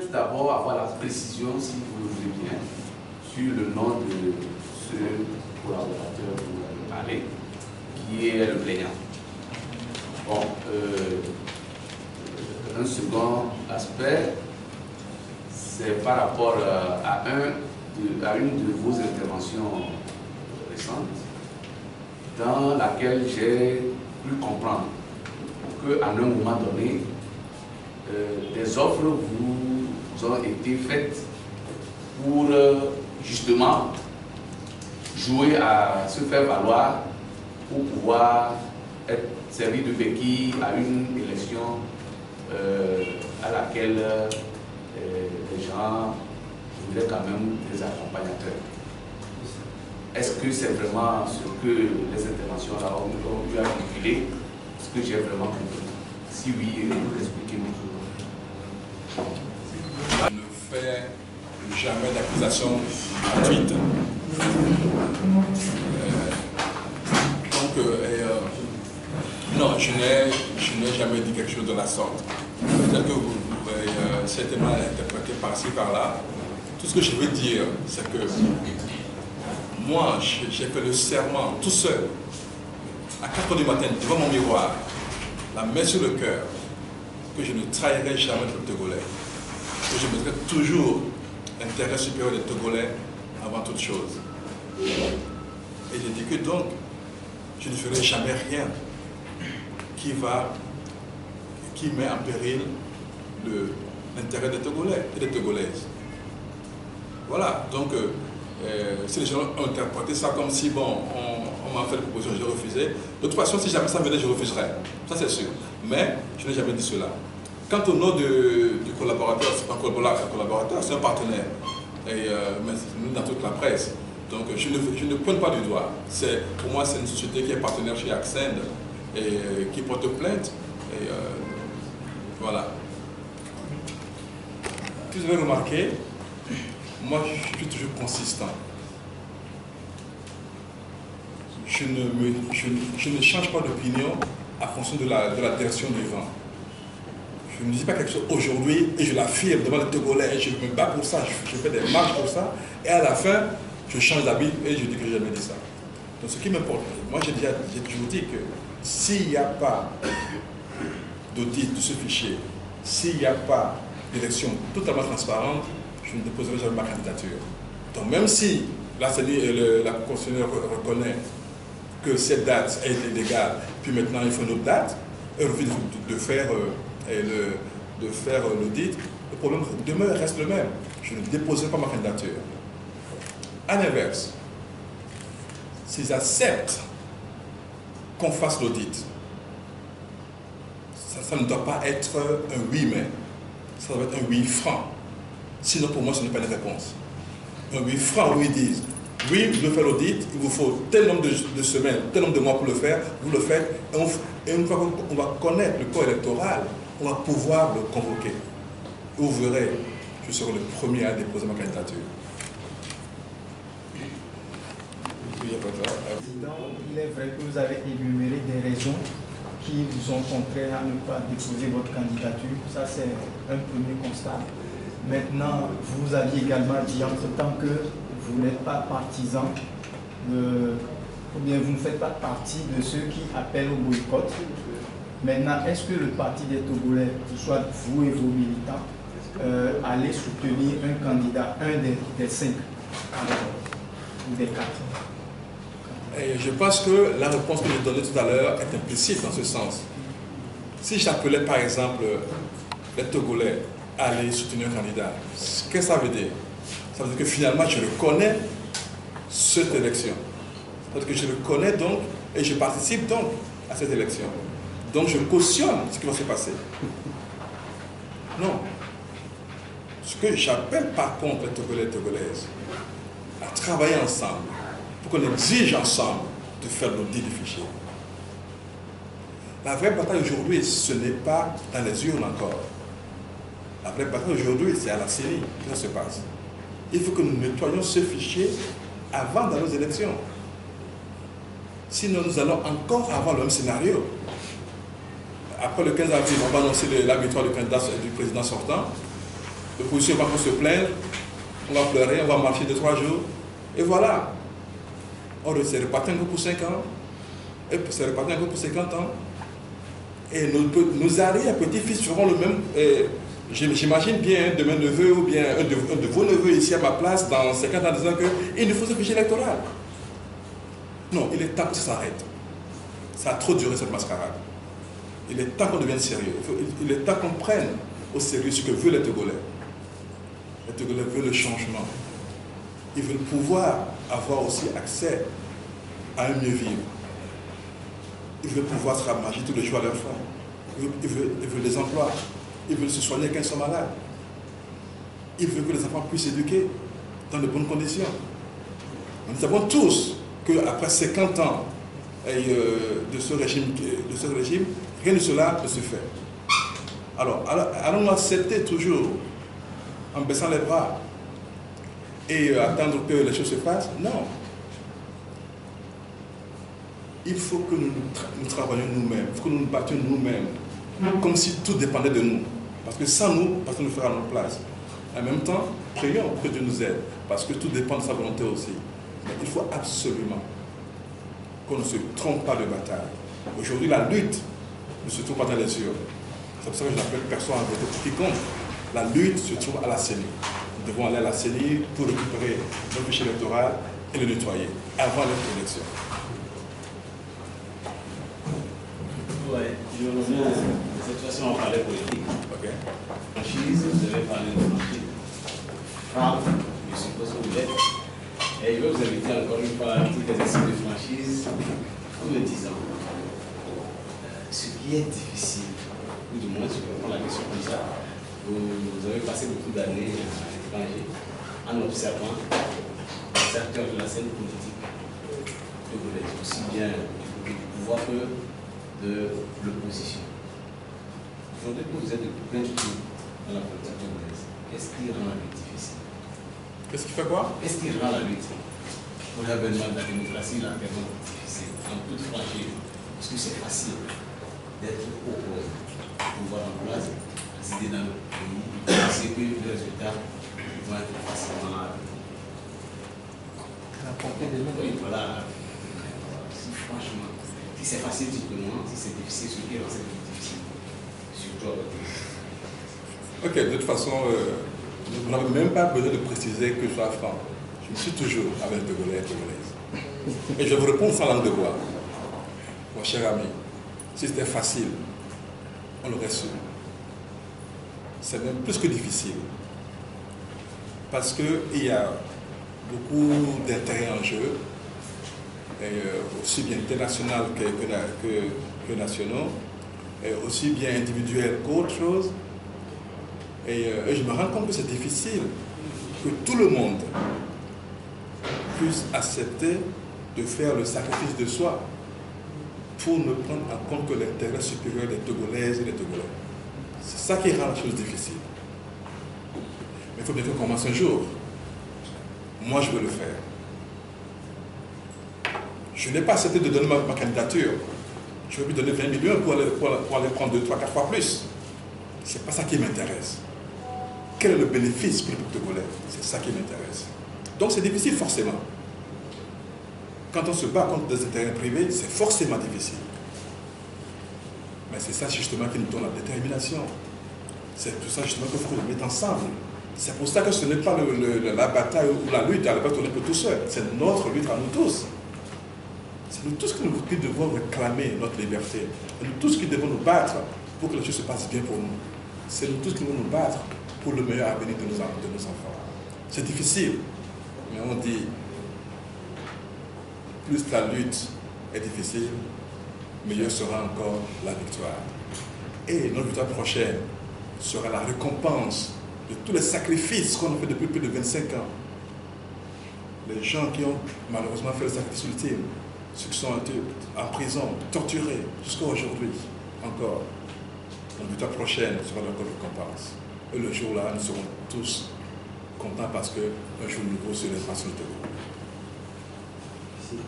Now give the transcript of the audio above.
tout d'abord avoir la précision, si vous le voulez bien, sur le nom de ce collaborateur dont vous avez parlé, qui est le plaignant. Bon, un second aspect, c'est par rapport à une de vos interventions récentes, dans laquelle j'ai pu comprendre qu'à un moment donné, des offres vous ont été faites pour justement jouer à se faire valoir pour pouvoir être servi de béquille à une élection à laquelle les gens voulaient quand même des accompagnateurs. Est-ce que c'est vraiment ce que les interventions là ont eu à calculer? Est-ce que j'ai vraiment compris? Si oui, vous expliquez-moi. Je ne fais jamais d'accusation gratuite. Non, je n'ai jamais dit quelque chose de la sorte. Peut-être que vous pouvez certainement interpréter par-ci, par-là. Tout ce que je veux dire, c'est que moi, j'ai fait le serment tout seul, à 4 h du matin, devant mon miroir, la main sur le cœur, que je ne trahirai jamais le peuple togolais, que je mettrai toujours l'intérêt supérieur des Togolais avant toute chose. Et j'ai dit que donc, je ne ferai jamais rien qui met en péril l'intérêt des Togolais et des Togolaises. Voilà, donc si les gens ont interprété ça comme si, bon, on m'a fait une proposition, j'ai refusé. De toute façon, si jamais ça venait, je refuserais. Ça, c'est sûr. Mais je n'ai jamais dit cela. Quant au nom du collaborateur, c'est pas un collaborateur, c'est un partenaire. Et nous, dans toute la presse. Donc, je ne pointe pas du doigt. Pour moi, c'est une société qui est partenaire chez Accend et qui porte plainte. Et voilà. Vous avez remarqué, moi, je suis toujours consistant. Je ne change pas d'opinion en fonction de la direction du vent. Je ne dis pas quelque chose aujourd'hui et je l'affirme devant les Togolais, je me bats pour ça, je fais des marches pour ça, et à la fin, je change d'habit et je dis que je n'ai jamais dit ça. Donc ce qui m'importe, moi j'ai toujours dit que s'il n'y a pas d'audit de ce fichier, s'il n'y a pas d'élection totalement transparente, je ne déposerai jamais ma candidature. Donc même si la constitutionnelle reconnaît que cette date a été légale, puis maintenant il faut une autre date, et refuse de faire l'audit, le problème reste le même. Je ne déposerai pas ma candidature. À l'inverse, s'ils acceptent qu'on fasse l'audit, ça ne doit pas être un oui mais, ça doit être un oui franc. Sinon pour moi ce n'est pas une réponse. Un oui franc où ils disent oui, vous devez faire l'audit, il vous faut tel nombre de semaines, tel nombre de mois pour le faire, vous le faites, et une fois qu'on va connaître le corps électoral, on va pouvoir le convoquer. Et vous verrez, je serai le premier à déposer ma candidature. Il est vrai que vous avez énuméré des raisons qui vous ont contraint à ne pas déposer votre candidature. Ça, c'est un premier constat. Maintenant, vous aviez également dit entre-temps que vous n'êtes pas partisan, ou bien vous ne faites pas partie de ceux qui appellent au boycott. Maintenant, est-ce que le Parti des Togolais, soit vous et vos militants, allez soutenir un candidat, un des 5 ou des 4? Et je pense que la réponse que j'ai donnée tout à l'heure est implicite dans ce sens. Si j'appelais par exemple les Togolais à aller soutenir un candidat, qu'est-ce que ça veut dire? Ça veut dire que finalement je reconnais cette élection. Ça veut dire que je le connais donc et je participe donc à cette élection. Donc je cautionne ce qui va se passer. Non. Ce que j'appelle par contre les Togolais et Togolaises à travailler ensemble pour qu'on exige ensemble de faire l'audit du fichier. La vraie bataille aujourd'hui, ce n'est pas dans les urnes encore. La vraie bataille aujourd'hui, c'est à la CENI que ça se passe. Il faut que nous nettoyions ce fichier avant d'aller aux élections. Sinon, nous allons encore avoir le même scénario. Après le 15 avril, on va annoncer la victoire du président sortant. L'opposition va se plaindre, on va pleurer, on va marcher 2-3 jours, et voilà. On s'est reparti encore pour 5 ans, et c'est reparti encore pour 50 ans. Et nos arrière-petits-fils feront le même. J'imagine bien de mes neveux ou bien un de vos neveux ici à ma place dans 50 ans disant qu'il nous faut ce fichier électoral. Non, il est temps que ça s'arrête. Ça a trop duré cette mascarade. Il est temps qu'on devienne sérieux. Il est temps qu'on prenne au sérieux ce que veulent les Togolais. Les Togolais veulent le changement. Ils veulent pouvoir avoir aussi accès à un mieux vivre. Ils veulent pouvoir se ramager tous les jours à leur faim. Ils veulent des emplois. Ils veulent se soigner quand ils sont malades. Ils veulent que les enfants puissent s'éduquer dans de bonnes conditions. Nous savons tous qu'après 50 ans de ce régime, rien de cela ne se fait. Alors, allons-nous accepter toujours en baissant les bras et attendre que les choses se fassent? Non. Il faut que nous travaillions nous-mêmes, il faut que nous nous battions nous-mêmes, comme si tout dépendait de nous. Parce que sans nous, personne ne fera notre place. En même temps, prions que Dieu nous aide, parce que tout dépend de sa volonté aussi. Mais il faut absolument qu'on ne se trompe pas de bataille. Aujourd'hui, la lutte ne se trouve pas dans les urnes. C'est pour ça que je n'appelle personne à voter pour quiconque. La lutte se trouve à la CENI. Nous devons aller à la CENI pour récupérer notre fichier électoral et le nettoyer avant l'élection. Ouais, je reviens à cette situation, on parlait politique. Okay. Franchise, vous avez parlé de franchise. Franck, je suppose que vous l'êtes. Et je vais vous inviter encore une fois à un petit exercice de franchise en me disant ce qui est difficile, ou du moins, je vais prendre la question comme ça. Vous avez passé beaucoup d'années à l'étranger en observant les acteurs de la scène politique togolaise, aussi bien du pouvoir que de l'opposition. Aujourd'hui que vous êtes de plein de tout dans la politique togolaise, qu'est-ce qui rend la lutte difficile? Qu'est-ce qui fait quoi? Qu'est-ce qui rend la lutte pour l'avènement de la démocratie tellement difficile, en toute franchise? Parce que c'est facile d'être au pouvoir en place, résider dans le pays, et c'est que les résultats vont être facilement à la portée de l'autre. Oui, voilà. Si franchement, si c'est facile, tu te demandes, si c'est difficile, ce qui rend cette lutte difficile. Surtout avec vous. Ok, de toute façon, vous n'avez même pas besoin de préciser que je sois franc. Je suis toujours avec Togolais et Togolaises. Et je vous réponds sans langue de bois. Mon cher ami, si c'était facile, on l'aurait su. C'est même plus que difficile. Parce qu'il y a beaucoup d'intérêts en jeu, et aussi bien international que nationaux, et aussi bien individuels qu'autre chose. Et je me rends compte que c'est difficile que tout le monde puisse accepter de faire le sacrifice de soi pour ne prendre en compte que l'intérêt supérieur des Togolaises et des Togolais. C'est ça qui rend la chose difficile. Mais il faut bien qu'on commence un jour. Moi, je veux le faire. Je n'ai pas accepté de donner ma candidature. Je veux lui donner 20 millions pour aller prendre 2, 3, 4 fois plus. Ce n'est pas ça qui m'intéresse. Quel est le bénéfice pour le peuple togolais? C'est ça qui m'intéresse. Donc c'est difficile forcément. Quand on se bat contre des intérêts privés, c'est forcément difficile. Mais c'est ça justement qui nous donne la détermination. C'est tout ça justement qu'il faut le mettre ensemble. C'est pour ça que ce n'est pas la bataille ou la lutte à la bataille pour tout seul. C'est notre lutte à nous tous. C'est nous tous qui devons réclamer notre liberté. C'est nous tous qui devons nous battre pour que les choses se passent bien pour nous. C'est nous tous qui devons nous battre pour le meilleur avenir de nos enfants. C'est difficile, mais on dit, plus la lutte est difficile, meilleure sera encore la victoire. Et notre victoire prochaine sera la récompense de tous les sacrifices qu'on a fait depuis plus de 25 ans. Les gens qui ont malheureusement fait le sacrifice ultime, ceux qui sont en prison, torturés, jusqu'à aujourd'hui encore. Notre victoire prochaine sera notre récompense. Et le jour-là, nous serons tous contents parce qu'un jour nouveau se lèvera sur le Togo. Merci.